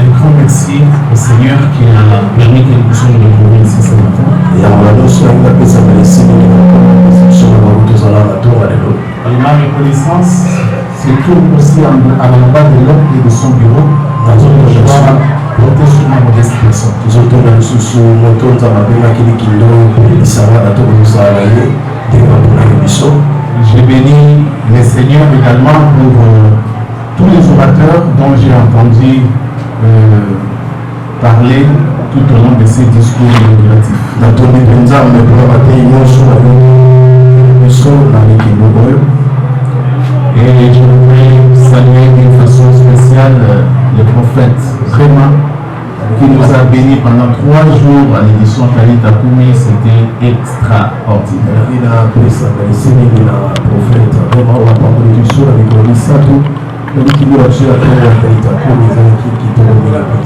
Un grand merci au Seigneur qui a permis que nous puissions nous retrouver ici ce matin. Alors ma reconnaissance se trouve aussi à l'endroit de l'homme et de son bureau dans une joie portée sur ma modeste personne. Je bénis les Seigneurs également pour tous les orateurs dont j'ai entendu parler tout au long de ces discours inauguratifs. Et je voudrais saluer d'une façon spéciale le prophète Réma qui nous a bénis pendant 3 jours à l'édition Talita Kumi. C'était extraordinaire.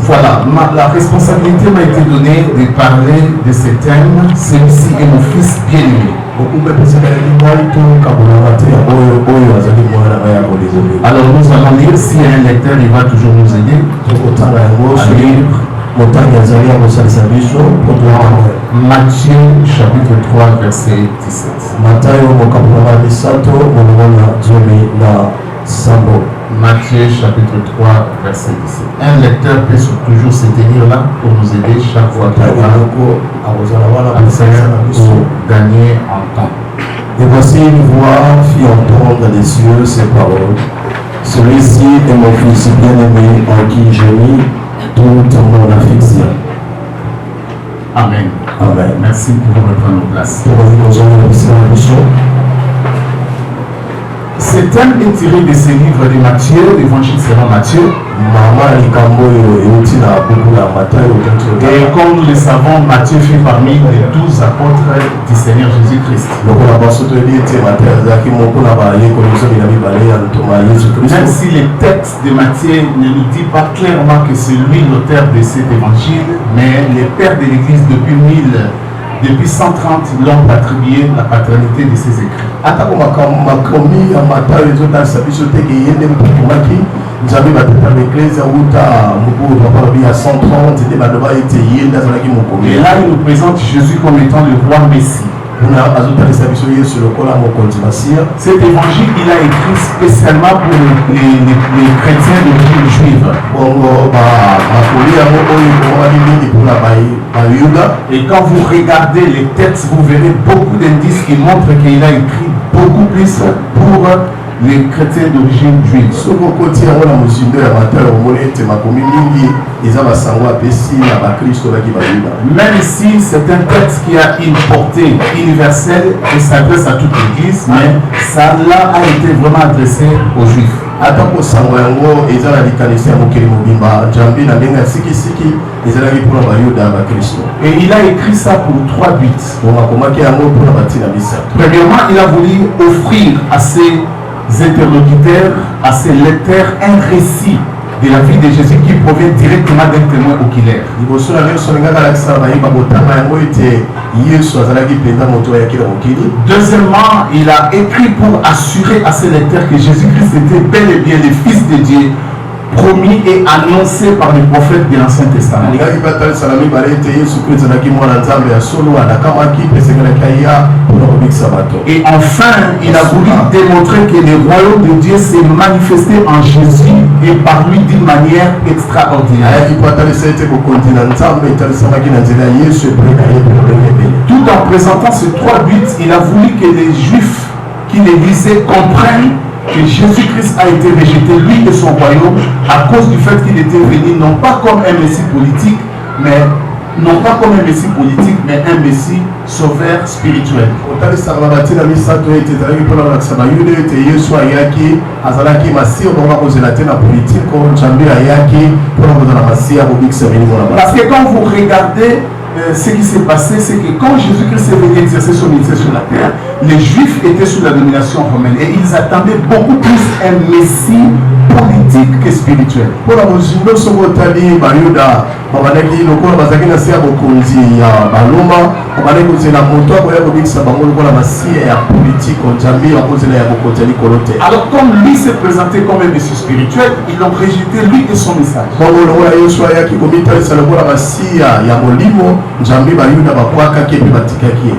Voilà, la responsabilité m'a été donnée de parler de ce thème. Celui-ci est mon fils bien-aimé. Alors nous allons lire, s'il y a un lecteur, il va toujours nous aider à lire Matthieu chapitre 3 verset 17. Matthieu chapitre 3 verset 17. Un lecteur peut toujours se tenir là pour nous aider chaque fois qu'il va pour gagner en temps. Et voici une voix fit entendre des cieux ces paroles. Celui-ci est mon fils bien-aimé en qui j'ai mis toute mon affection. Amen. Amen. Merci pour reprendre nos places. Ce thème est tiré de ce livre de Matthieu, l'évangile selon Matthieu. Et comme nous le savons, Matthieu fait parmi les 12 apôtres du Seigneur Jésus-Christ. Même si le texte de Matthieu ne nous dit pas clairement que c'est lui l'auteur de cet évangile, mais les pères de l'Église depuis 130 l'ont attribué la paternité de ses écrits. Et là, il nous présente Jésus comme étant le roi Messie. Cet évangile, il a écrit spécialement pour les chrétiens d'origine juive. Et quand vous regardez les textes, vous verrez beaucoup d'indices qui montrent qu'il a écrit beaucoup plus pour les chrétiens d'origine juive. Même si c'est un texte qui a une portée universelle et s'adresse à toute l'Église, mais ça là a été vraiment adressé aux Juifs. Et il a écrit ça pour 3 buts. Premièrement, il a voulu offrir à ses interlocuteurs, à ses lecteurs, un récit de la vie de Jésus qui provient directement d'un témoin oculaire. Deuxièmement, il a écrit pour assurer à ses lecteurs que Jésus-Christ était bel et bien le Fils de Dieu, promis et annoncé par les prophètes de l'Ancien Testament. Et enfin, il a voulu démontrer que le royaume de Dieu s'est manifesté en Jésus et par lui d'une manière extraordinaire. Tout en présentant ces 3 buts, il a voulu que les Juifs qui les lisaient comprennent que Jésus-Christ a été rejeté, lui et son royaume, à cause du fait qu'il était venu non pas comme un Messie politique, mais un Messie sauveur spirituel. Parce que quand vous regardez ce qui s'est passé, c'est que quand Jésus-Christ est venu exercer son ministère sur la terre, les Juifs étaient sous la domination romaine et ils attendaient beaucoup plus un Messie politique que spirituel. Alors comme lui s'est présenté comme un monsieur spirituel, ils l'ont rejeté lui et son message.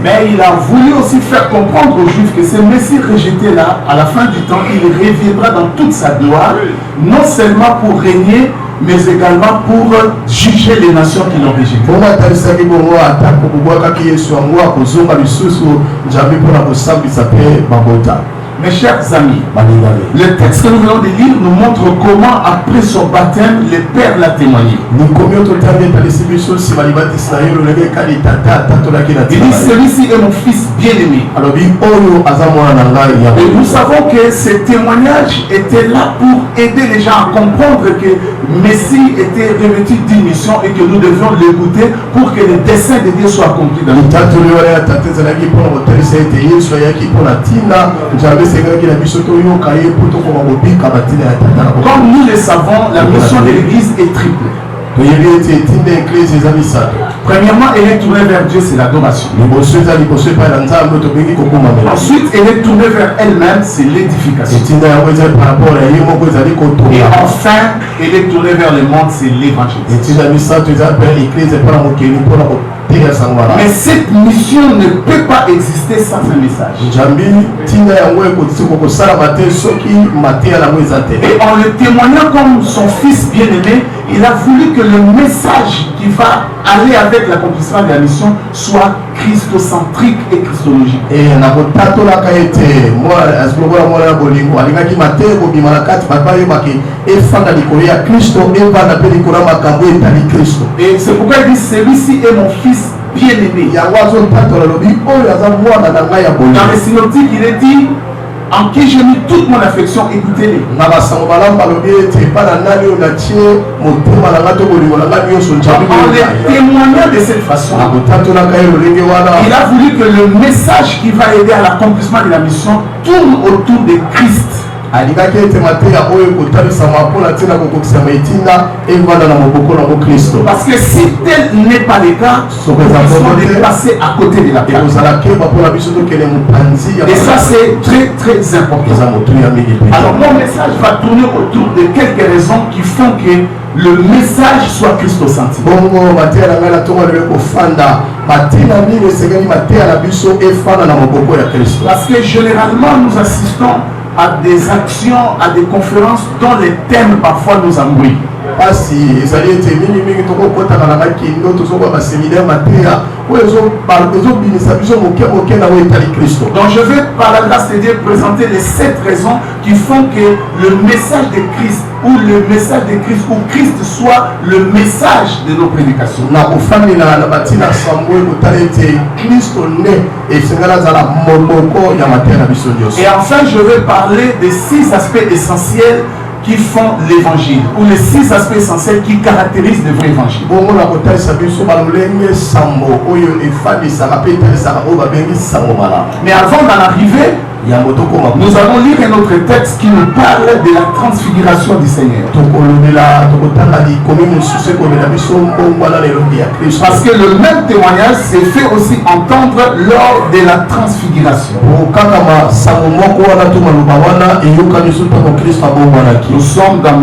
Mais il a voulu aussi faire comprendre aux Juifs que ce Messie rejeté là, à la fin du temps, il reviendra dans toute sa gloire, non seulement pour régner, mais également pour juger les nations qui l'ont rejeté. Mes chers amis, le texte que nous venons de lire nous montre comment, après son baptême, le Père l'a témoigné. Il dit, celui-ci est mon fils bien-aimé. Et nous savons que ce témoignage était là pour aider les gens à comprendre que Messie était revêtu d'une mission et que nous devions l'écouter pour que le dessein de Dieu soit accompli dans notre vie. Comme nous le savons, la mission de l'Église est triple. Premièrement, elle est tournée vers Dieu, c'est l'adoration. Ensuite, elle est tournée vers elle-même, c'est l'édification. Et enfin, elle est tournée vers le monde, c'est l'évangélisme. Mais cette mission ne peut pas exister sans un message. Et en le témoignant comme son fils bien-aimé, il a voulu que le message qui va aller avec l'accomplissement de la mission soit christocentrique et christologique. Et c'est pourquoi il dit, celui-ci est mon fils bien-aimé. Dans les synoptiques, il est dit, en qui j'ai mis toute mon affection, écoutez-les. En les témoignant de cette façon, il a voulu que le message qui va aider à l'accomplissement de la mission tourne autour de Christ. Parce que si tel n'est pas le cas, nous allons passer à côté de la plaque. Et ça c'est très très important. Alors mon message va tourner autour de quelques raisons qui font que le message soit christocentrique. Parce que généralement nous assistons à des actions, à des conférences dont les thèmes parfois nous embrouillent. Donc je vais par la grâce de Dieu présenter les 7 raisons qui font que le message de Christ ou le message de Christ ou Christ soit le message de nos prédications. Et enfin je vais parler des 6 aspects essentiels qui font l'évangile, ou les 6 aspects essentiels qui caractérisent le vrai évangile. Mais avant d'en arriver, nous allons lire un autre texte qui nous parle de la transfiguration du Seigneur. Parce que le même témoignage s'est fait aussi entendre lors de la transfiguration. Nous sommes dans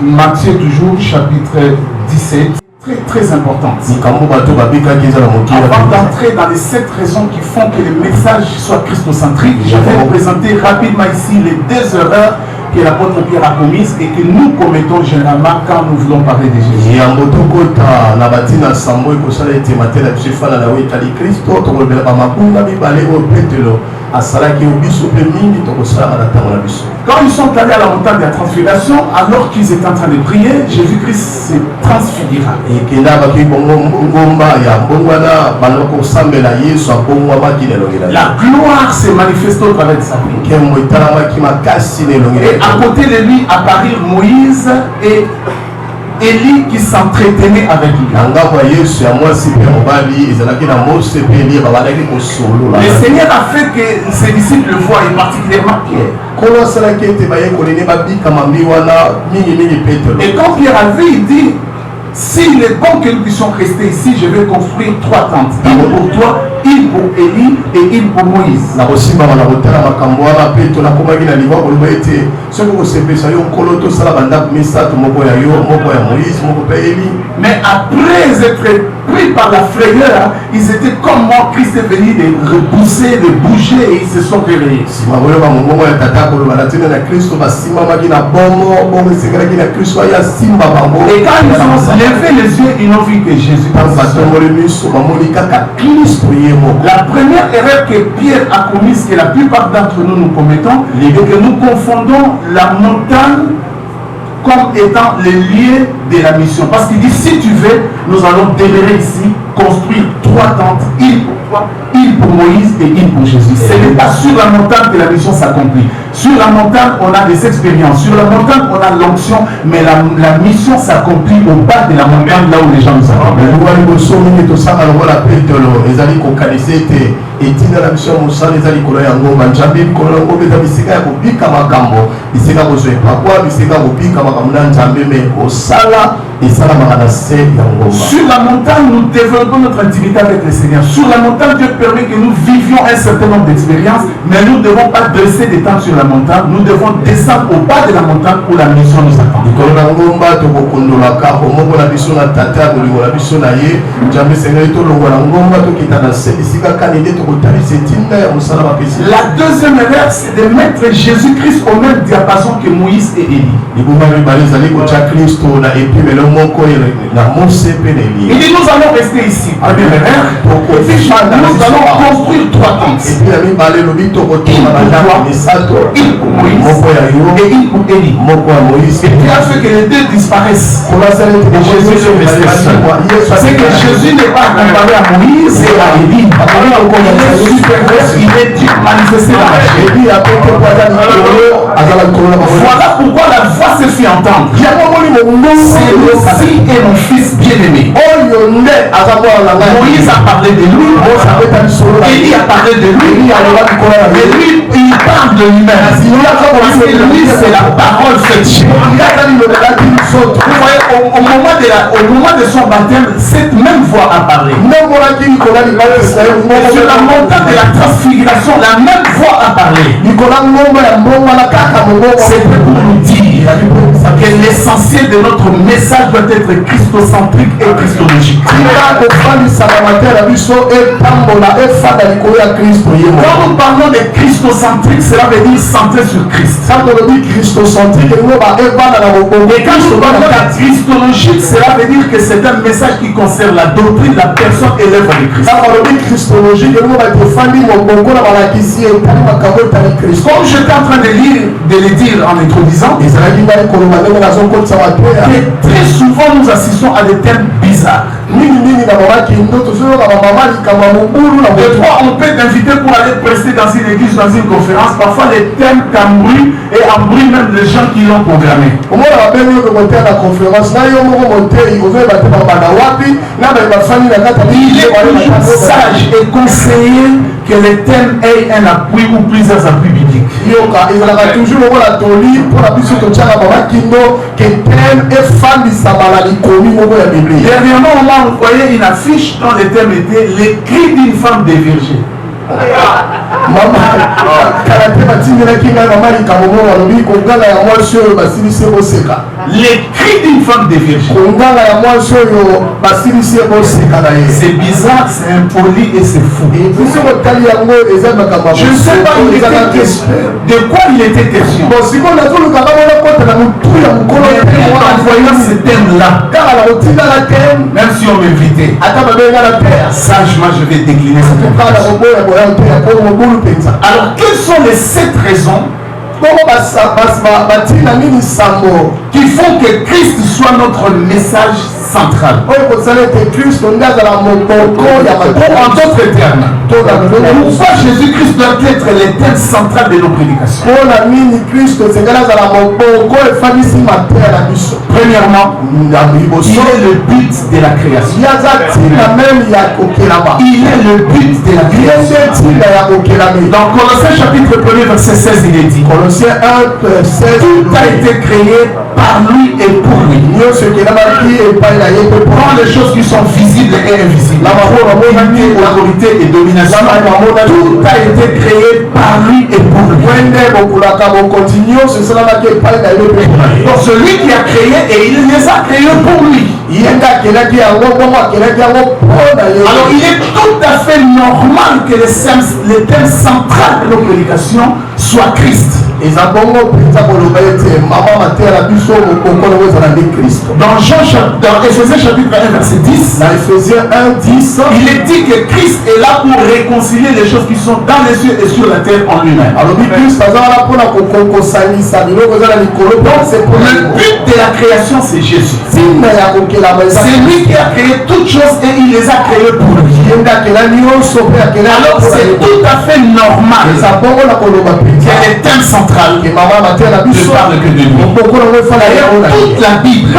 Matthieu toujours, chapitre 17. Très très importante. Avant d'entrer dans les 7 raisons qui font que le message soit christocentrique, je vais vous présenter rapidement ici les 2 erreurs que l'apôtre Pierre a commises et que nous commettons généralement quand nous voulons parler de Jésus. Quand ils sont allés à la montagne de la transfiguration, alors qu'ils étaient en train de prier, Jésus-Christ se transfigura. La gloire s'est manifestée au travers de sa prière. Et à côté de lui apparurent Moïse et Élie qui s'entretenait avec lui. Le Seigneur a fait que ses disciples le voient, et particulièrement Pierre. Et quand Pierre a vu, il dit, s'il est bon que nous puissions rester ici, je vais construire 3 tentes. Une pour toi, il pour Élie et il pour Moïse. Mais après être pris par la frayeur, ils étaient comme moi, Christ est venu de repousser, de bouger et ils se sont réveillés. Et quand ils ont levé les yeux, ils ont vu que Jésus passait. La première erreur que Pierre a commise, que la plupart d'entre nous commettons, est que nous confondons la montagne comme étant le lieu de la mission. Parce qu'il dit, si tu veux, nous allons demeurer ici, construire 3 tentes, une pour toi, une pour Moïse et une pour Jésus. Ce n'est pas sur la montagne que la mission s'accomplit. Sur la montagne, on a des expériences. Sur la montagne, on a l'onction, mais la mission s'accomplit au bas de la montagne, là où les gens nous attendent. Sur la montagne, nous développons notre intimité avec le Seigneur. Sur la montagne, Dieu permet que nous vivions un certain nombre d'expériences, mais nous ne devons pas dresser des tentes sur la montagne. Nous devons descendre au bas de la montagne où la mission nous attend. La deuxième erreur, c'est de mettre Jésus-Christ au même diapason que Moïse et Élie. Il dit, nous allons rester ici. Première erreur, nous allons construire 3 tentes. Une pour toi, une pour Moïse et une pour Élie. Et Dieu a fait que les deux disparaissent. Et Jésus est resté seul. C'est que Jésus n'est pas comparé à Moïse et à Élie. Il est supérieur, il est Dieu manifesté dans la chair. Voilà pourquoi la voix se fit entendre. C'est le fils et mon fils bien-aimé. Moïse a parlé de lui, Élie a parlé de lui, et lui, il parle de lui-même. Parce que lui, c'est la parole faite chair. Vous voyez, au moment de son baptême, cette même voix a parlé. Sur la montagne de la transfiguration, la même voix a parlé. C'est pour nous dire que l'essentiel de notre message doit être christocentrique et christologique. Quand nous parlons de christocentrique, cela veut dire centré sur Christ. Et quand nous parlons de christologique, cela veut dire que c'est un message qui concerne la doctrine, la personne et l'œuvre de Christ. Comme j'étais en train de le dire en introduisant, que très souvent nous assistons à des thèmes bizarres. Des fois, on peut t'inviter pour aller prester dans une église, dans une conférence. Parfois, les thèmes t'embrouillent et embrouillent même les gens qui l'ont programmé. Il est toujours sage et conseillé que les thèmes aient un appui ou plusieurs appuis bibliques. Dernièrement, on m'a envoyé une affiche dont le thème était les cris d'une femme dévirgée. Les cris d'une femme dévirgée. C'est bizarre, c'est impoli et c'est fou. Je ne sais pas de quoi il était question. Mais en voyant ce thème-là, même si on m'invitait, sagement je vais décliner cette information. Alors, quelles sont les 7 raisons qui font que Christ soit notre message central? En d'autres termes, pourquoi Jésus-Christ doit être le thème central de nos prédications? Premièrement, il est le but de la création. Il est le but de la création. Dans Colossiens chapitre 1 verset 16, il est dit, Colossiens 1, 16, tout a été créé par lui et pour lui. Prends les choses qui sont visibles et invisibles. Autorité et domination. Tout a été créé par lui et pour lui. Donc celui qui a créé et il les a créés pour lui. Alors il est tout à fait normal que le thème central de nos prédications soit Christ. Dans Éphésiens chapitre 1 verset 10, il est dit que Christ est là pour réconcilier les choses qui sont dans les cieux et sur la terre en lui-même. Le but de la création, c'est Jésus. C'est lui qui a créé toutes choses et il les a créées pour lui. Alors c'est tout à fait normal que le thème central ne parle que de lui. D'ailleurs, toute la Bible,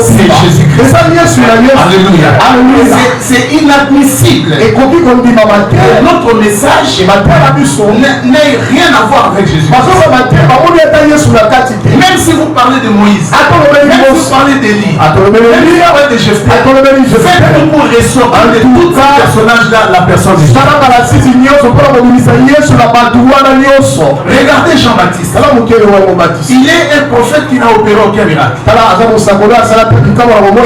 c'est Jésus-Christ. Alléluia. C'est inadmissible. Notre message n'ait rien à voir avec Jésus. Même si vous parlez de Moïse, même si vous parlez d'Élie, même si vous parlez de Jephthé, faites-nous pour ressortir de tous ces personnages-là la personne de Jésus. Regardez Jean-Baptiste. Il est un prophète qui n'a opéré aucun miracle.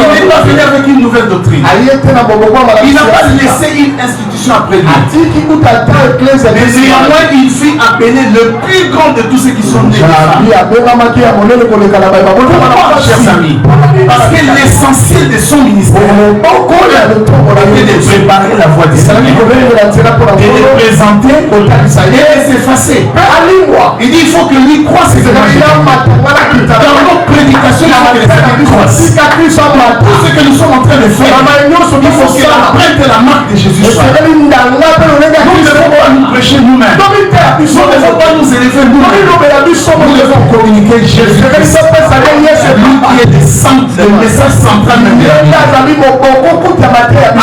Il n'est pas venu avec une nouvelle doctrine. Il n'a pas laissé une institution après lui. Mais néanmoins, il fut appelé le plus grand de tous ceux qui sont nés de femmes. Pourquoi, chers amis? Parce que l'essentiel de son ministère était de préparer la voie du Seigneur, de le présenter et de s'effacer. Il dit il faut que lui croisse ses évangiles. Dans notre prédication, il faut que les évangiles croissent. Tout ce que nous sommes en train de faire, il faut que l'empreinte de la marque de Jésus soit. Nous ne devons pas nous prêcher nous-mêmes. Nous ne devons pas nous élever nous-mêmes. Nous devons communiquer Jésus. Lui qui est le message central de la vie.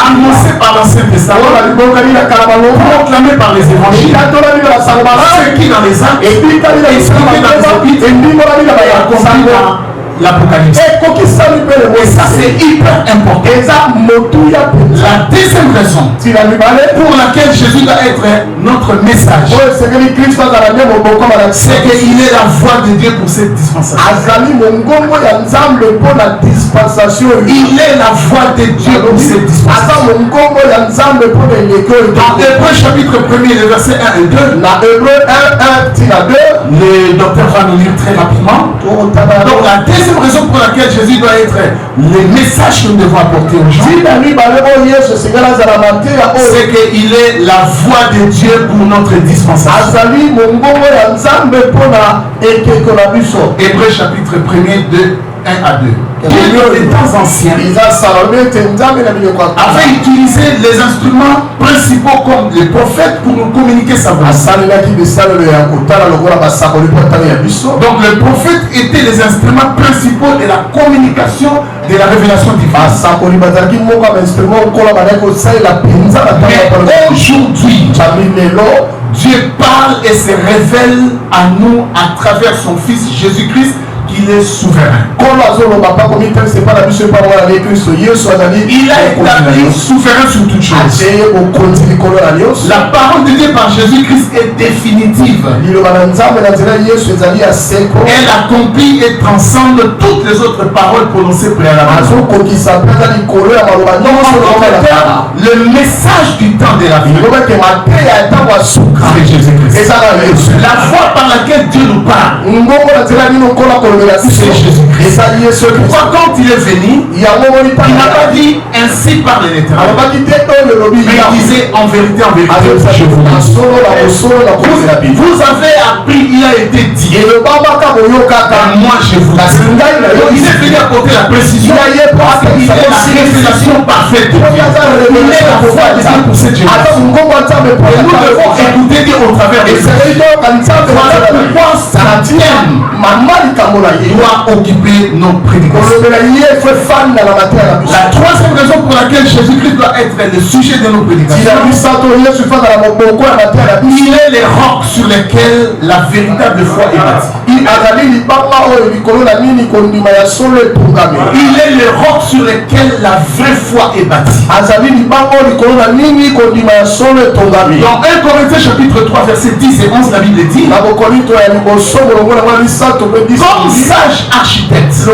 Annoncé par l'Ancien Testament, proclamé par les évangiles, ceux qui dans les actes, expliqué dans les épîtres, accompli par l'Apocalypse. Et ça c'est hyper important. La deuxième raison pour laquelle Jésus doit être notre message, c'est qu'il est la voix de Dieu pour cette dispensation. Il est la voix de Dieu pour cette dispensation. Dans Hébreux chapitre 1, le verset 1 et 2, le docteur va nous lire très rapidement. Donc la deuxième raison pour laquelle Jésus doit être le message que nous devons apporter aux gens, c'est qu'il est la voix de Dieu pour notre dispensation. Hébreux chapitre 1, de 1 à 2. Dieu des temps anciens avait utilisé les instruments principaux comme les prophètes pour nous communiquer sa voix. Donc le prophète était les instruments principaux de la communication de la révélation divine. Mais aujourd'hui, Dieu parle et se révèle à nous à travers son Fils Jésus-Christ. Il est souverain. Il a établi souverain sur toutes choses. La parole de Dieu par Jésus-Christ est définitive. Elle accomplit et transcende toutes les autres paroles prononcées préalablement. Le message du temps de la vie, c'est Jésus-Christ. La voie par laquelle Dieu nous parle, c'est Jésus-Christ. Pourquoi quand il est venu, il n'a pas dit ainsi par l'Éternel, mais il disait en vérité, je vous dis. Vous avez appris, il a été dit, et moi je vous dis. Donc il est venu apporter la précision, parce qu'il est la révélation parfaite. Il est la foi de Dieu pour cette génération. Et nous devons écouter Dieu au travers de ça. Voilà pourquoi ça t'aime. Doit occuper nos prédications. La troisième raison pour laquelle Jésus-Christ doit être le sujet de nos prédications, il est les rocs sur lesquels la véritable foi est bâtie. Il est le roc sur lequel la vraie foi est bâtie. Dans 1 Corinthiens chapitre 3 verset 10 et 11, la Bible dit: comme sage architecte, ça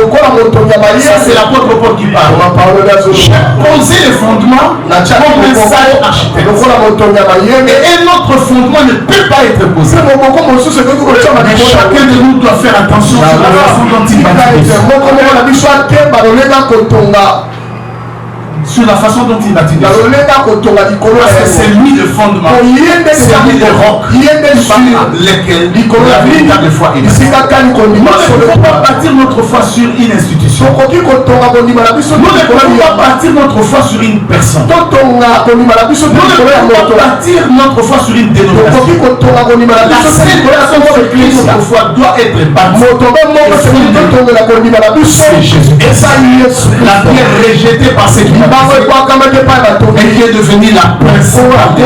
c'est l'apôtre Paul qui parle, poser les fondements comme un sage architecte. Et un autre fondement ne peut pas être posé. Mais chacun de nous doit faire attention sur la façon dont il bâtit. Sur la façon dont il bâtit. Parce que c'est lui le fondement, c'est lui le roc sur lequel la véritable foi est bâtie. Nous ne pouvons pas bâtir notre foi sur une institution. Nous ne pouvons pas bâtir notre foi sur une personne. Nous ne pouvons pas bâtir notre foi sur une dénomination. La seule personne sur laquelle notre foi doit être bâtie, c'est Jésus. La pierre rejetée par ses qui et qui est devenu la principale.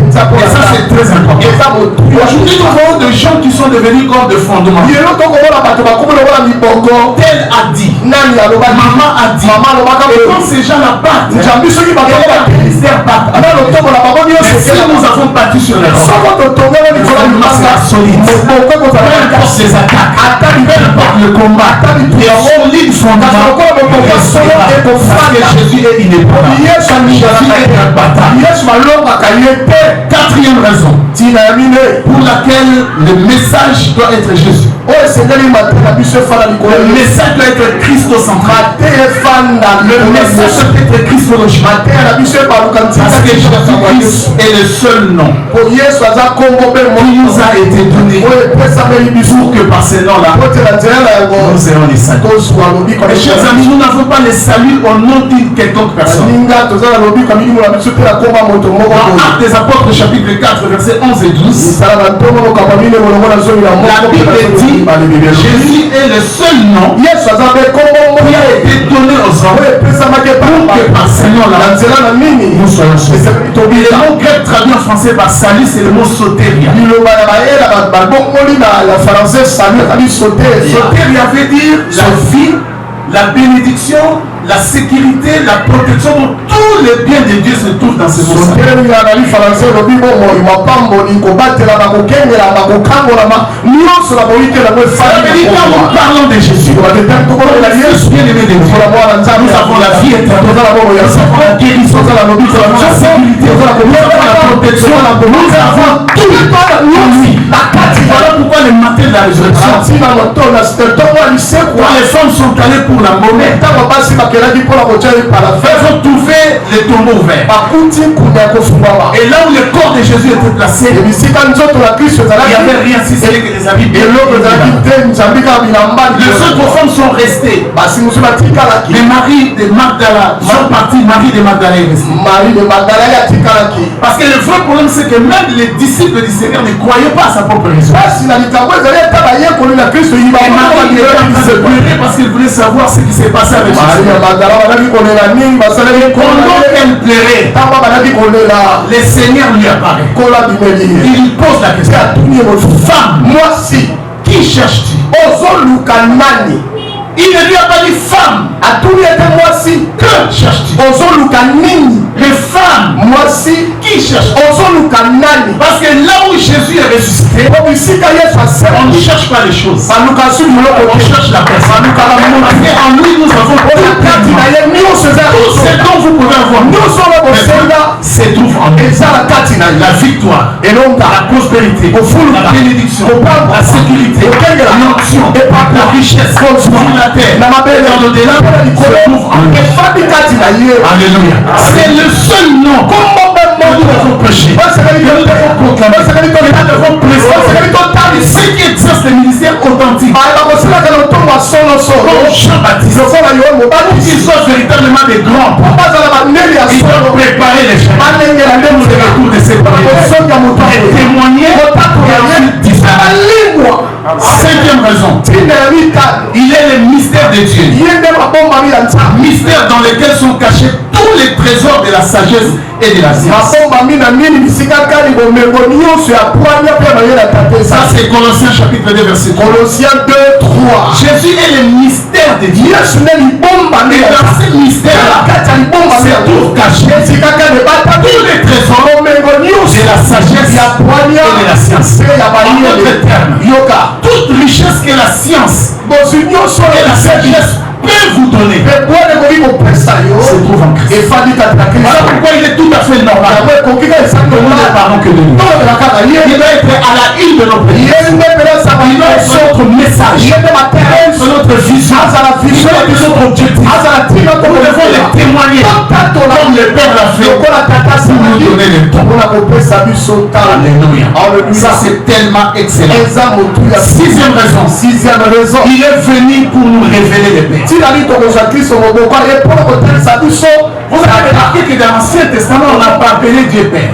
Et ça c'est très important. Aujourd'hui nous voyons des gens qui sont devenus comme des fondements. Tel a dit, maman a dit, et quand ces gens-là partent, et la ministère part. Mais si nous avons bâti sur les rocs, solide, peu importe les attaques, peu importe le combat, et on solide fondement, Jésus est inébranlable. Jésus est imbattable. Quatrième raison pour laquelle le message doit être Jésus. Le message doit être christocentré. Le message doit être christologique. Parce que Jésus-Christ est le seul nom qui nous a été donné pour que par ce nom-là, nous ayons les saluts. Mes chers amis, nous n'avons pas les saluts au nom d'une quelconque personne. Dans Actes des Apôtres chapitre 4 versets 11 et 12, la Bible dit Jésus est le seul nom qui a été donné aux hommes pour que par ce nom-là nous soyons sauvés. Le mot grec traduit en français par salut, c'est le mot sotéria. Sotéria veut dire la vie, la bénédiction, la sécurité, la protection, donc tous les biens de Dieu se trouvent dans ce mot. Quand nous parlons de Jésus, bien aimé de Dieu, nous avons la vie éternelle, nous avons la guérison, nous avons la sécurité, nous avons la protection, nous avons tout en lui. Voilà pourquoi le matin de la résurrection, quand les femmes sont allées pour la monnaie, elles ont trouvé les tombeaux ouverts. Et là où le corps de Jésus était placé, il n'y avait rien si ce n'est que des habits. Les autres femmes sont restées. Mais Marie de Magdala sont parties. Marie de Magdala est restée. Parce que le vrai problème, c'est que même les disciples du Seigneur ne croyaient pas à sa propre résurrection. Et Marie était en train de pleurer parce qu'elle voulait savoir ce qui s'est passé avec Jésus. Pendant qu'elle pleurait, le Seigneur lui apparaît. Il pose la question: femme, moi si, qui cherches-tu? Il ne lui a pas dit femme. Que cherches-tu? Les femmes, moi si, qui cherche? Parce que là où Jésus est ressuscité, on ne cherche pas les choses, on cherche la personne. Parce qu'en lui nous avons tout ce dont vous pouvez avoir se trouve en lui. La victoire, la prospérité, la bénédiction, la sécurité, l'onction, la richesse sur la terre, dans l'au-delà, se trouve en lui. Alléluia. C'est le seul nom que nous devons prêcher, que nous devons proclamer, que nous devons prêcher. Ce qui exerce le ministère authentique, comme Jean-Baptiste, pour qu'ils soient véritablement des grands, ils doivent préparer les chemins pour le retour de ces premiers et témoigner et ensuite disparaître. Cinquième raison, il est le mystère de Dieu, mystère dans lequel sont cachés tous les trésors de la sagesse et de la science. Ça c'est Colossiens chapitre 2 verset 3. Colossiens 2, 3. Jésus est le mystère de Dieu. Et dans ce mystère-là, se trouve caché tous les trésors de la sagesse et de la science. En d'autres termes, toute richesse que la science et la sagesse peut vous donner se trouve en Christ. Voilà pourquoi il est tout à fait normal que nous ne parlons que de lui. Il doit être à la une de nos prières. Il doit être notre message, notre vision, notre objectif. Nous devons les témoigner comme le Père l'a fait pour nous donner le temps. Alléluia. Ça c'est tellement excellent. Sixième raison. Il est venu pour nous révéler les pères. Vous avez remarqué que dans l'Ancien Testament, on n'a pas appelé Dieu Père.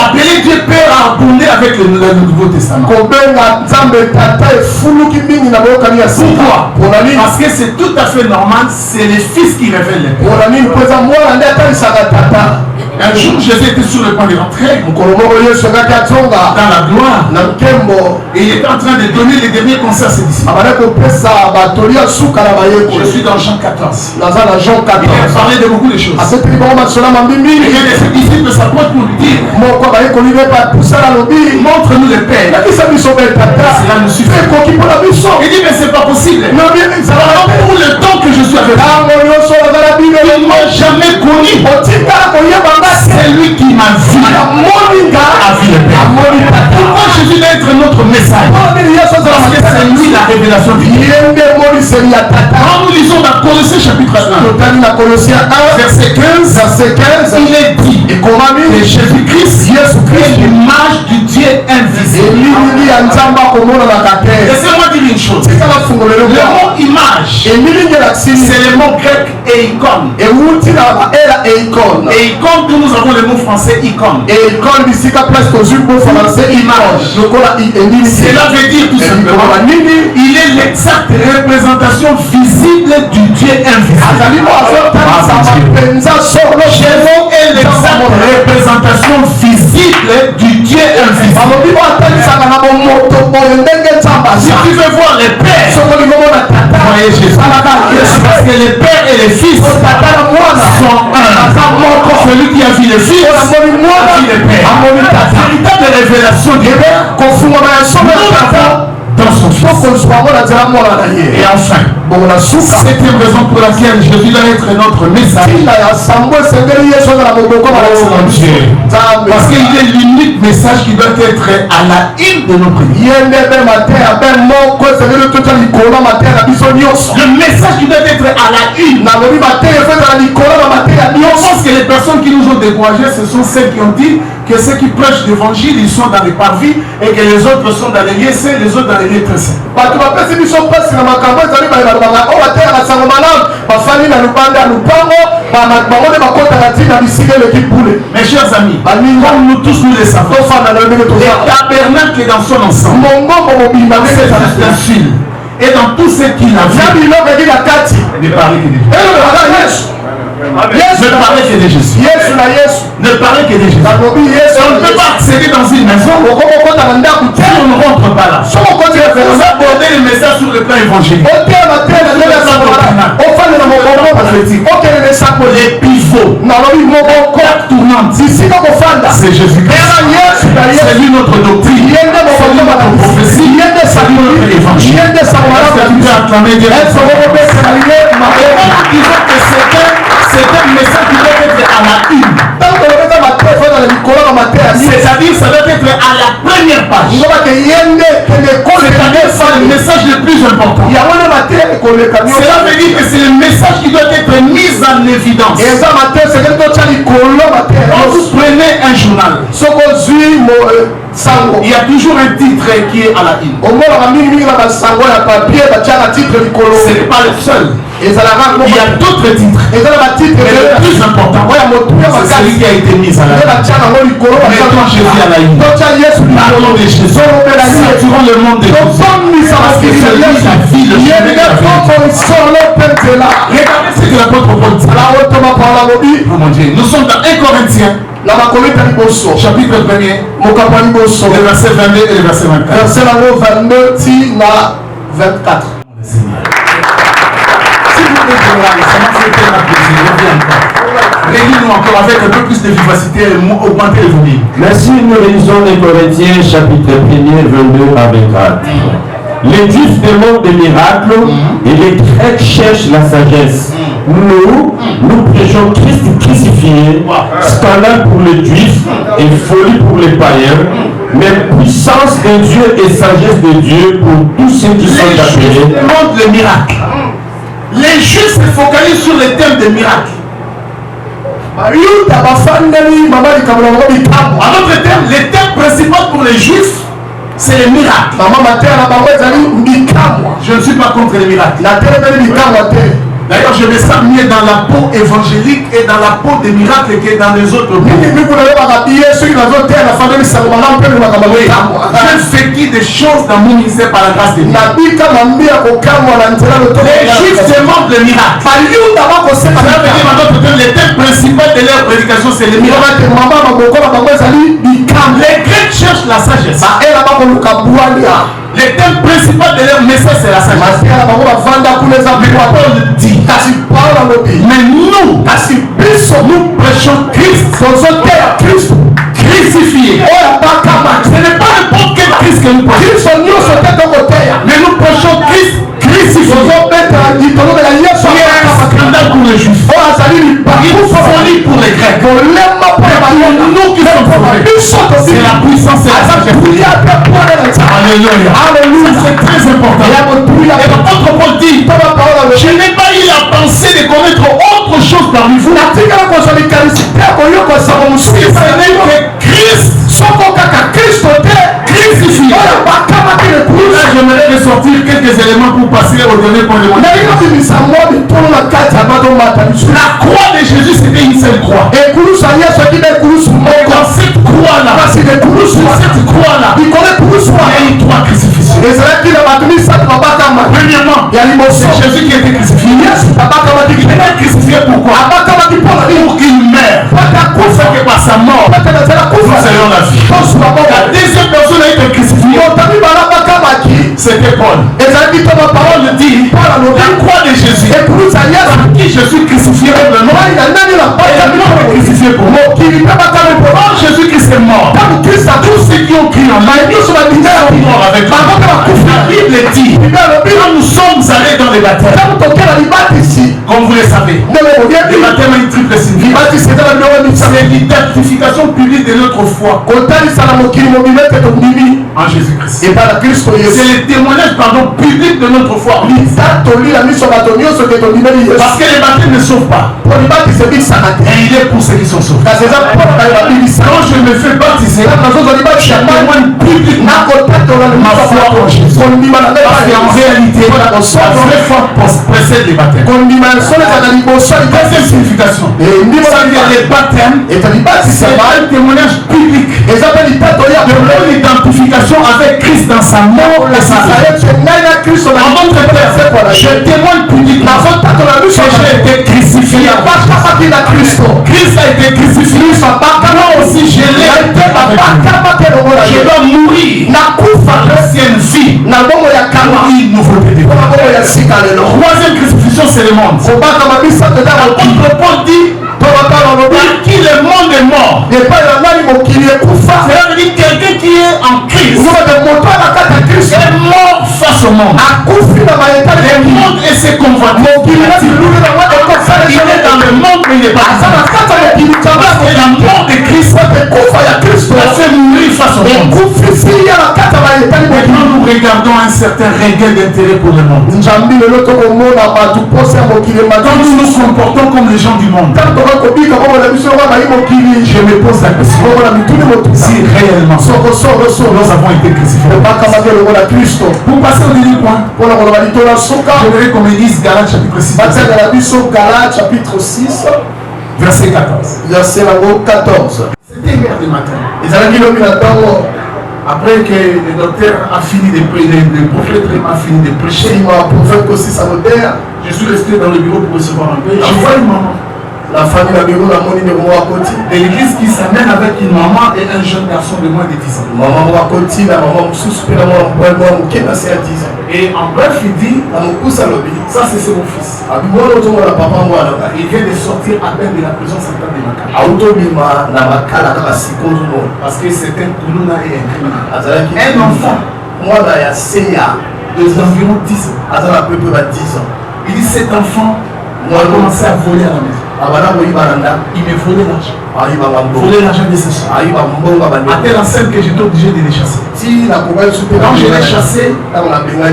Appeler Dieu Père a abondé avec le Nouveau Testament. Pourquoi? Parce que c'est tout à fait normal, c'est le Fils qui révèle les pères. Un jour, Jésus était sur le point de rentrer dans la gloire. Et il était en train de donner les derniers conseils à ses disciples. Je suis dans Jean 14. Il a parlé de beaucoup de choses. Et il y a des disciples s'approchent pour lui dire, montre-nous les pères. Cela nous suffit. Il dit, mais c'est pas possible. Pour le temps que je suis avec vous, ils ne m'ont jamais connu. C'est lui qui m'a vu. A vu le Père. Pourquoi Jésus doit être notre message? Parce que c'est lui la révélation du Dieu. Quand nous lisons dans Colossiens chapitre 1, verset 15, il est dit que Jésus-Christ est l'image du Dieu invisible. Laissez-moi dire une chose. Le mot image, c'est le mot grec eikon. Eikon, nous avons le mot français icône. Cela veut dire tout simplement, il est l'exacte représentation visible du Dieu invisible. Jésus est l'exacte représentation visible du Dieu invisible. Si tu veux voir les pères, voyez Jésus. Parce que les pères et les fils sont un. Celui qui a vu les fils a vu les pères. La véritable révélation du Père dans son Fils. Et enfin, septième raison pour laquelle Jésus doit être notre message. Parce qu'il est l'unique message qui doit être à la une de nos prières. Le message qui doit être à la une. On pense que les personnes qui nous ont découragés, ce sont celles qui ont dit que ceux qui prêchent l'évangile, ils sont dans les parvis et que les autres sont dans les lieux saints, les autres dans les lieux très saints. Mes chers amis, comme nous tous nous le savons, le tabernacle dans son ensemble, c'est juste un fil. Et dans tout ce qu'il a vu, ne parlait que de Jésus. Ne parlait que de Jésus. Ne parlait que de Jésus. On ne peut pas accéder dans une maison si on ne rentre pas là. Vous abordez le message sur le plan évangélique. Les pivots, la tournante, c'est Jésus-Christ. C'est lui notre doctrine. C'est lui notre prophétie. C'est lui notre évangile. Est-ce que tu peux acclamer Dieu? Disons que c'est un message qui doit être à la une. C'est-à-dire ça doit être à la première page. C'est-à-dire c'est le message le plus important. Cela veut dire que c'est le message qui doit être mis en évidence. Quand vous prenez un journal, il y a toujours un titre qui est à la une. Ce n'est pas le seul. Il y a d'autres titres. Mais le plus important, c'est celui qui a été mis à la une. Mettons Jésus à la une. Parlons de Jésus. Saturons le monde de Jésus. Parce que c'est lui la vie, le chemin de la vie. Regardez ce que l'apôtre Paul dit. Oh mon Dieu, nous sommes dans 1 Corinthiens. Chapitre 1er, le verset 22 et le verset 24. Verset 22 24. S'il vous plaît, ça m'a fait tellement plaisir. Reviens encore. Réunis-nous encore avec un peu plus de vivacité et augmenter le volume. Merci, nous lisons les Corinthiens, chapitre 1er, 22 à 24. Les Juifs demandent des miracles et les Grecs cherchent la sagesse. Nous prêchons Christ crucifié, scandale pour les Juifs et folie pour les païens, mais puissance de Dieu et sagesse de Dieu pour tous ceux qui sont appelés. Les Juifs demandent le miracle. Les Juifs se focalisent sur le thème des miracles. En d'autres termes, le thème principal pour les Juifs, c'est les miracles. Je ne suis pas contre les miracles. D'ailleurs, je me sens mieux dans la peau évangélique et dans la peau des miracles que dans les autres peaux. J'ai vécu des choses dans mon ministère par la grâce de Dieu. Les Juifs demandent le miracle. Ça veut dire en d'autres termes, le thème principal de leur prédication, c'est le miracle. Les Grecs cherchent la sagesse. Le thème principal de leur message, c'est la sagesse. Paul dit, mais nous prêchons Christ crucifié. Ce n'est pas n'importe quel Christ que nous prêchons. Mais nous prêchons Christ crucifié. Il y a un scandale pour les Juifs. Une folie pour les Grecs. Nous qui sommes sauvés, c'est la puissance et la sagesse. Alléluia. C'est très important. Et l'apôtre Paul dit, je n'ai pas eu la pensée de connaître autre chose parmi vous. Si ce n'est que Christ crucifié. Là, j'aimerais ressortir quelques éléments pour passer au dernier point de mon La croix de Jésus, c'était une seule croix. Et dans cette croix-là, il y a eu 3 crucifixions. Premièrement, c'est Jésus qui a été crucifié. Il est crucifié pourquoi? Pour qu'il meure. Pour faire que par sa mort, nous ayons la vie. La deuxième personne a été crucifiée. C'était Paul. Paul dit, la croix de Jésus, par qui je suis crucifié pour le nom, et le nom est crucifié pour moi. Quand Jésus-Christ est mort, tous ceux qui ont crié en main, sont morts avec lui. La Bible dit, quand nous sommes allés dans les baptêmes, comme vous le savez, le baptême a une triple signification. C'est l'identification publique de notre foi en Jésus-Christ. C'est le témoignage public de notre foi. Parce que les baptêmes ne sauvent pas. Et il est pour ceux qui sont sauvés. Quand je me fais baptiser, je témoigne publiquement ma foi en Jésus. Parce qu'en réalité, la vraie foi précède les baptêmes. Deuxième signification. C'est-à-dire les baptêmes, c'est un témoignage public de mon identification avec Christ dans sa mort et sa vie. En d'autres termes, je témoigne publiquement que j'ai été crucifié. Christ a été crucifié. Moi aussi je l'ai été. Je dois mourir par l'ancienne vie pour une nouveauté de vie. Troisième crucifixion, c'est le monde. L'apôtre Paul dit, par qui le monde est mort. C'est-à-dire quelqu'un qui est en Christ est mort face au monde. Le monde et ses convoitises. Il est dans le monde mais il n'est pas et la mort de Christ a fait mourir face au monde. Maintenant nous regardons un certain regain d'intérêt pour le monde. Quand nous nous comportons comme les gens du monde, je me pose la question si réellement nous avons été crucifiés. Pour passer au dernier point, je voudrais qu'on me dise Galates chapitre 6 verset 14. Verset 14. C'était hier du matin. Après que le docteur a fini de prêcher, le prophète a fini de prêcher, je suis resté dans le bureau pour recevoir un peu. Je vois une maman. La famille de l'église qui s'amène avec une maman et un jeune garçon de moins de 10 ans. Et en bref, il dit, ça c'est mon fils. Il vient de sortir à peine de la prison centrale de Makala. Parce que c'est un Koulouna et un criminel. Un enfant d'environ 10 ans. Il dit, cet enfant a commencé à voler à la maison. Il me volait l'argent. Voler l'argent de ses soeurs. À telle enseigne que j'étais obligé de les chasser. Quand je l'ai chassé,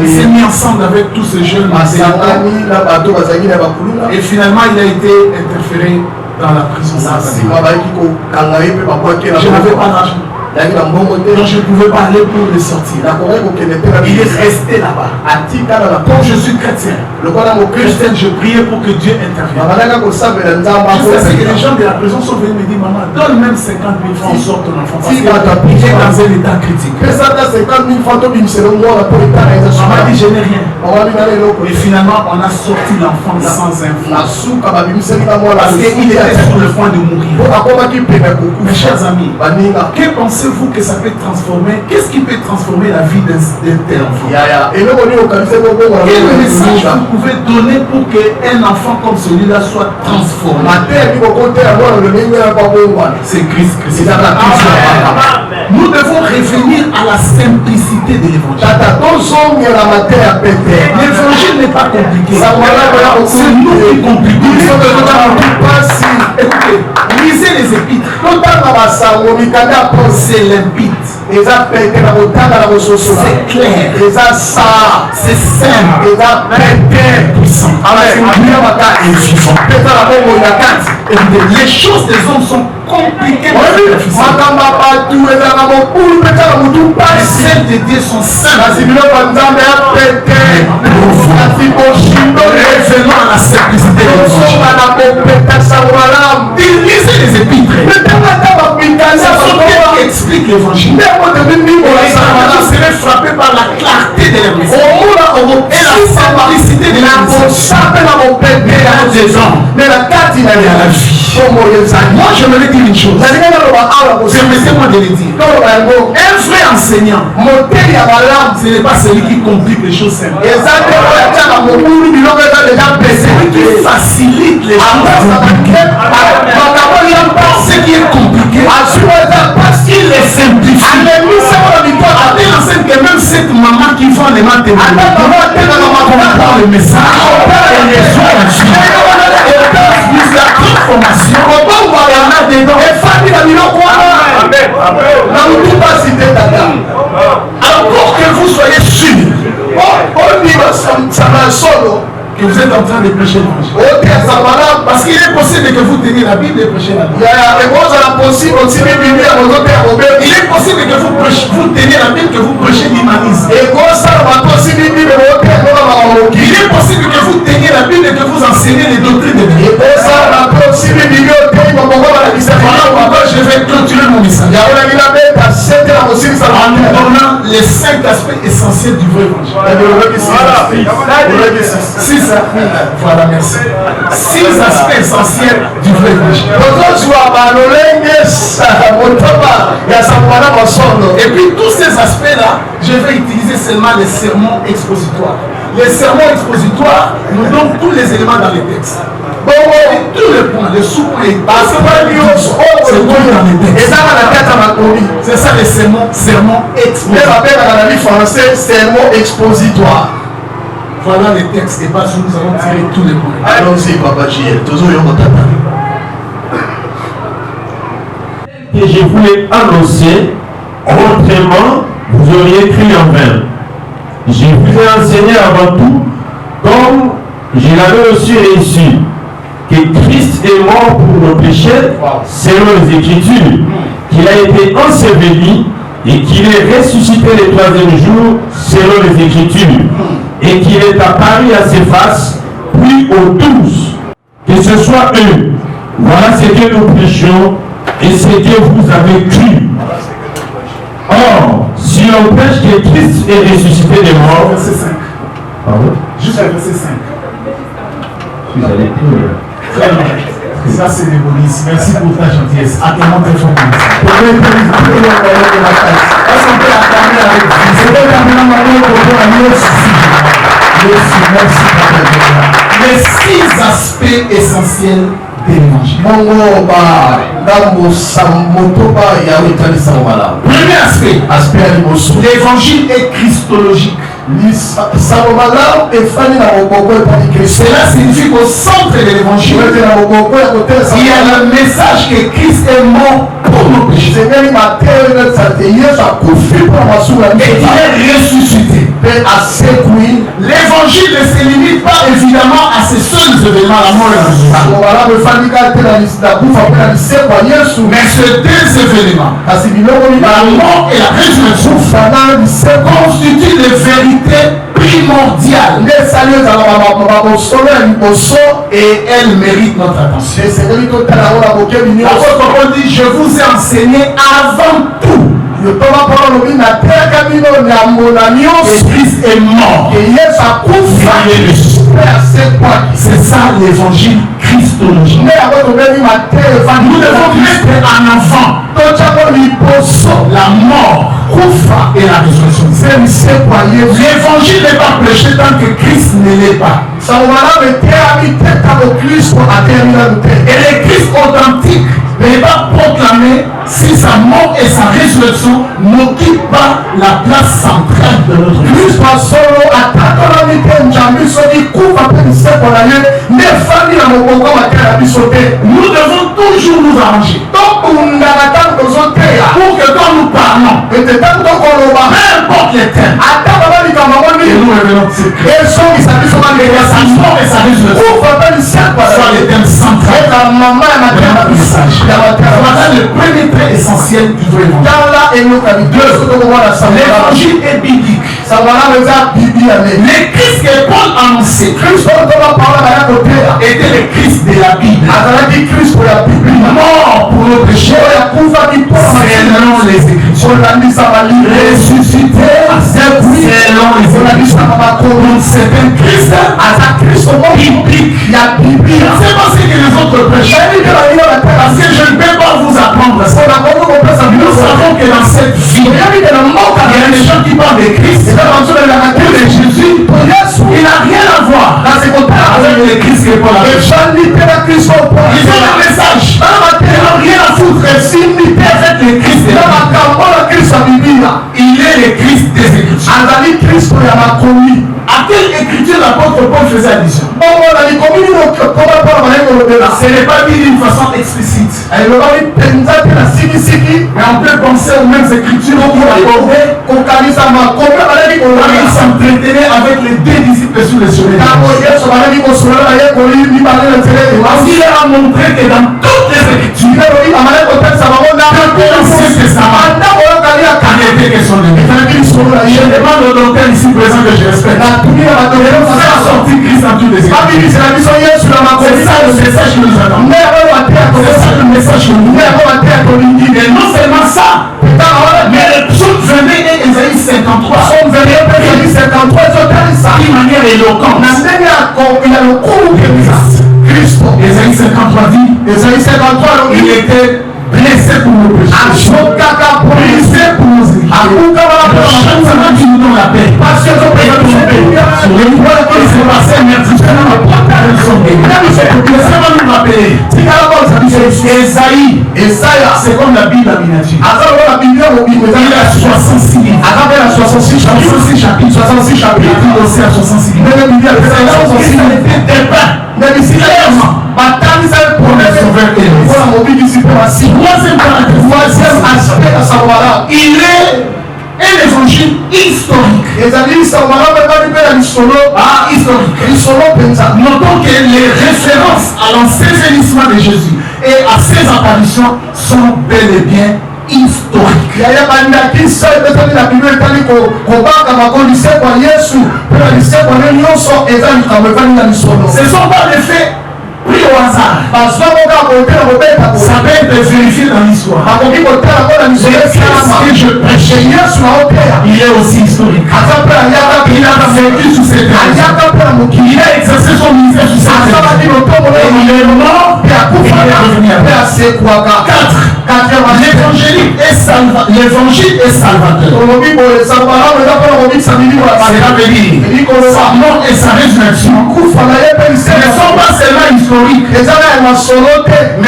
il s'est mis ensemble avec tous ces jeunes. Et finalement, il a été interféré dans la prison. Je n'avais pas d'argent. Donc je ne pouvais pas aller pour le sortir. Il est resté là-bas. Comme je suis chrétien, je priais pour que Dieu intervienne. Jusqu'à ce que les gens de la prison sont venus me dire, maman, donne même 50 000 francs, sort ton enfant. Parce qu'il est dans un état critique. Maman dit, je n'ai rien. Et finalement, on a sorti l'enfant sans info. Parce qu'il était sur le point de mourir. Mes chers amis, que pensez-vous que ça peut transformer? Qu'est-ce qui peut transformer la vie d'un tel enfant? Quel message vous pouvez donner pour qu'un enfant comme celui-là soit transformé? C'est Christ. Nous devons revenir à la simplicité de l'évangile. L'évangile n'est pas compliqué. C'est nous qui compliquons. Écoutez, lisez les épîtres. C'est limpide. C'est clair. C'est simple. Puissant. Les choses des hommes sont compliquées. Celles de Dieu sont simples. Revenons à la simplicité de l'évangile. Lisez les épîtres. Qui explique l'évangile. On serait frappé par la clarté de l'évangile et la simplicité de l'évangile. Des hommes et à la vie. Moi je me dire une chose. Permettez-moi de le dire. Un vrai enseignant, ce n'est pas celui qui complique les choses simples. C'est celui qui facilite les choses compliquées. Ce qui est compliqué, parce qu'il les simplifie. Elle enseigne que même cette maman qui vend les mathématiques comprend le message et les autres. La transformation, encore que vous soyez sûr que vous êtes en train de prêcher l'évangile. Parce qu'il est possible que vous teniez la Bible et prêchez la Bible. Il est possible que vous teniez la Bible, que vous prêchez l'humanisme. Il est possible que vous teniez la Bible et que vous enseignez les doctrines de Dieu. Voilà pourquoi je vais clôturer mon message en nous donnant les 5 aspects essentiels du vrai évangile. Voilà, merci. 6 aspects essentiels du vrai évangile. Et puis tous ces aspects-là, je vais utiliser seulement les sermons expositoires. Les sermons expositoires nous donnent tous les éléments dans les textes. Tous les points, les sous-points, c'est c'est ça les sermons expositoires. Voilà les textes et pas nous allons tirer tous les points. Allons-y, Papa J.L. Que je voulais annoncer, autrement, vous auriez cru en vain. Je vous ai enseigné avant tout, comme je l'avais aussi reçu, que Christ est mort pour nos péchés, selon les Écritures, qu'il a été enseveli et qu'il est ressuscité le 3e jour, selon les Écritures, et qu'il est apparu à ses faces, puis aux 12, que ce soit eux. Voilà ce que nous prêchons et ce que vous avez cru. Or, Si l'on prêche que Christ est ressuscité des morts, Verset 5. pardon, Jusqu'à verset 5. vous allez plus. Ça, c'est l'égoïsme. Merci pour ta gentillesse. Attends, très fort. Est-ce qu'on peut attendre avec vous? C'est pas merci. Les 6 aspects essentiels de l'évangile. Premier aspect, l'évangile est christologique. Cela signifie qu'au centre de l'évangile, il y a le message que Christ est mort pour nos péchés et qu'il est ressuscité. L'évangile ne se limite pas évidemment à ces seuls événements, la mort et la résurrection. Mais ces 2 événements, la mort et la résurrection, constituent les vérités primordiales et elles méritent notre attention. L'apôtre Paul dit, je vous ai enseigné avant tout que Christ est mort. C'est ça l'évangile christologique. Nous devons mettre en avant la mort et la résurrection. L'évangile n'est pas prêché tant que Christ ne l'est pas. Et le Christ authentique n'est pas proclamé si sa mort et sa résurrection n'occupent pas la place centrale de notre vie. Nous devons toujours nous arranger pour que quand nous parlons, peu importe les thèmes, et nous révélons que c'est Christ, sa mort et sa résurrection soient les thèmes centraux de notre message. Voilà le premier trait essentiel du vrai évangile. L'évangile est biblique. Le Christ que Paul annonçait était le Christ de la Bible. Mort pour nos péchés selon les Écritures. Ressuscité selon les Écritures. Donc c'est un Christ biblique. C'est pas ce que les autres prêchent. Parce que je ne peux pas vous apprendre ça. Nous savons que dans cette vie, il y a des gens qui parlent de Christ, de Jésus. Il n'a rien à voir avec le Christ que Paul a prêché. Ils ont le message. Ils n'ont rien à foutre avec le Christ de la Bible. Il est le Christ des Écritures. À quelle écriture l'apôtre Paul faisait allusion? Ce n'est pas dit d'une façon explicite. Mais on peut penser aux mêmes écritures qui accordaient quand il s'entretenait avec les 2 disciples sur les soleils. Parce qu'il a montré que dans toutes les écritures, depuis l'Ancien Testament, il était question de lui. Je demande au docteur ici présent que je respecte. Faire sortir Christ en toutes les écritures. C'est ça le message que nous attendons. C'est ça le message que nous attendons. Et non seulement ça, mais le psaume 22 et Ésaïe 53 d'une manière éloquente. Ésaïe 53 dit, il était blessé pour nos péchés, brisé pour nos iniquités. Le châtiment qui nous donne la paix. Parce que nos péchés sont payés. Sur les points qui s'est passé, merci. Laissez-moi nous rappeler. Ésaïe, c'est comme la Bible à miniature. Il a 66 livres. 66 chapitres. Il est aussi à 66 livres. C'est là où il était dépeint. Clairement. Troisième aspect, il est un évangile historique. Notons que les références à l'ensevelissement de Jésus et à ses apparitions sont bel et bien historiques. Ce ne sont pas des faits pris au hasard. Ça peut être vérifié dans l'histoire. Que je prêchais, il est aussi historique. Il a vécu sous cette terre. Il a exercé son ministère sous cette terre. Il est mort et il est revenu à 4. L'évangile est salvateur. Cela veut dire sa mort et sa résurrection ne sont pas seulement historiques, mais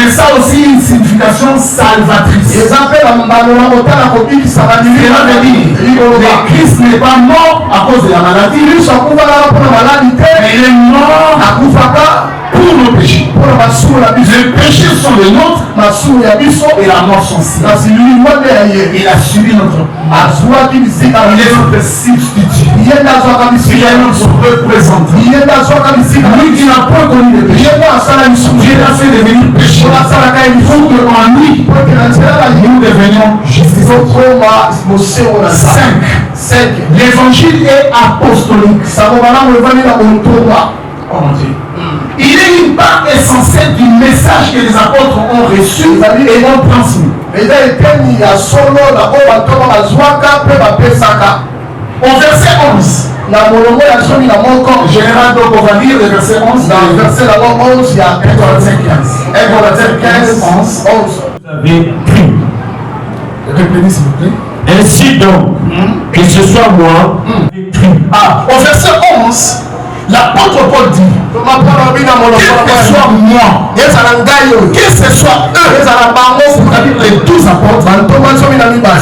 ça a aussi une signification salvatrice. Cela veut dire que Christ n'est pas mort à cause de la maladie, mais il est mort pour nos péchés. Les péchés sont les nôtres et la mort sont siens. Il a subi notre mal. Il est notre substitut. Il est notre représentant. Lui qui n'a pas connu les péchés, Dieu l'a fait devenir péché pour qu'en lui nous devenions justifiés. 5. L'évangile est apostolique. Il est une part essentielle du message que les apôtres ont reçu et ont transmis. Au verset 11, Général, donc on va lire le verset 11. Verset 11, il y a 1 Corinthiens 15. 11. Vous avez cru. Répétez s'il vous plaît. Ainsi donc, que ce soit moi, cru. Au verset 11, l'apôtre Paul dit, quel que soit moi, que ce soit eux, c'est-à-dire les 12 apôtres,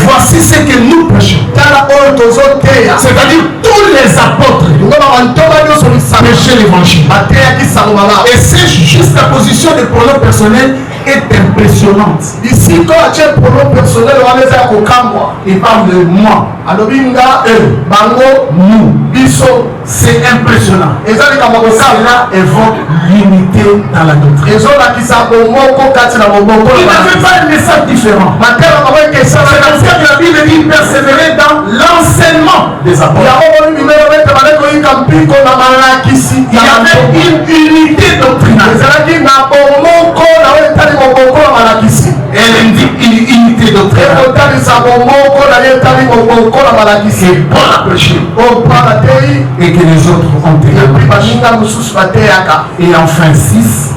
voici ce que nous prêchons. C'est-à-dire tous les apôtres prêchaient l'évangile. Et cette juxtaposition des pronoms personnels est impressionnante. Il parle de moi, eux, nous. C'est impressionnant. Cela évoque l'unité dans la doctrine. Il n'avait pas un message différent. C'est comme ça que la Bible dit persévérer dans l'enseignement des apôtres. Il y avait une unité doctrinale. Elle indique une unité doctrinale. C'est Paul a prêché et que les autres ont témoigné. Et enfin 6,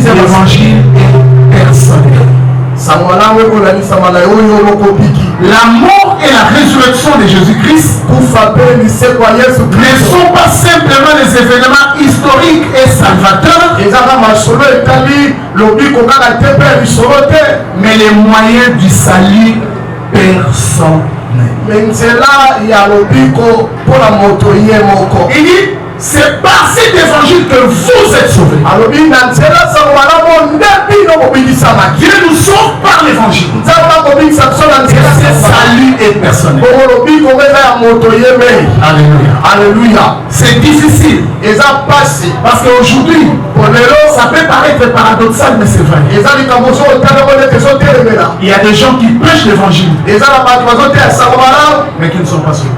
l'évangile est personnel. La mort et la résurrection de Jésus-Christ ne sont pas simplement des événements historiques et salvateurs, mais les moyens du salut personnel. Il dit, c'est par cet évangile que vous êtes sauvés. Dieu nous sauve par l'évangile. Ce salut est personnel. Alléluia. Alléluia. C'est difficile. Parce qu'aujourd'hui, ça peut paraître paradoxal, mais c'est vrai. Il y a des gens qui prêchent l'évangile, mais qui ne sont pas sauvés.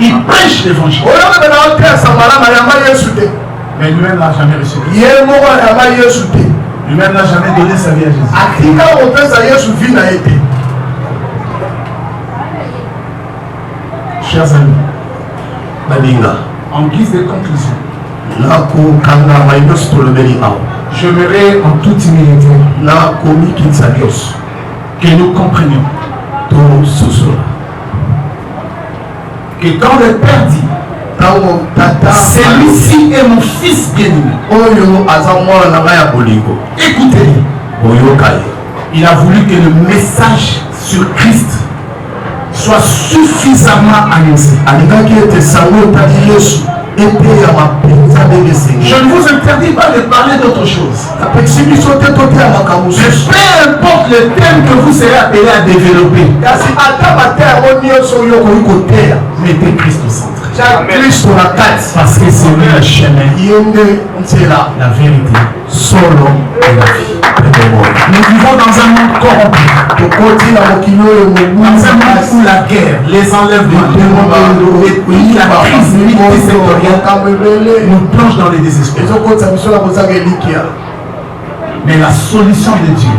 Il prêche l'évangile. Mais lui-même n'a jamais reçu. Lui-même n'a jamais donné sa vie à Jésus. Chers amis, en guise de conclusion, j'aimerais en toute humilité que nous comprenions que quand le Père dit, celui-ci est mon fils bien-aimé, écoutez-le. Il a voulu que le message sur Christ soit suffisamment annoncé. Je ne vous interdis pas de parler d'autre chose. Mais peu importe le thème que vous serez appelé à développer, Mettez Christ au centre. Parce que c'est lui le chemin, la vérité, solo et la vie. Nous vivons dans un monde corrompu. Dans un monde où la guerre, les enlèvements, et la crise multisectorielle nous plonge dans les désespoirs. Mais la solution de Dieu,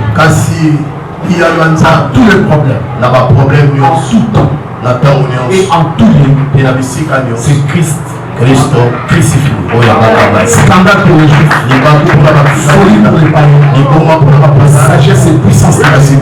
il y a tous les problèmes, en tout temps et en tout lieu, c'est Christ crucifié. Scandale pour les Juifs, folie pour les païens, sagesse et puissance de Dieu.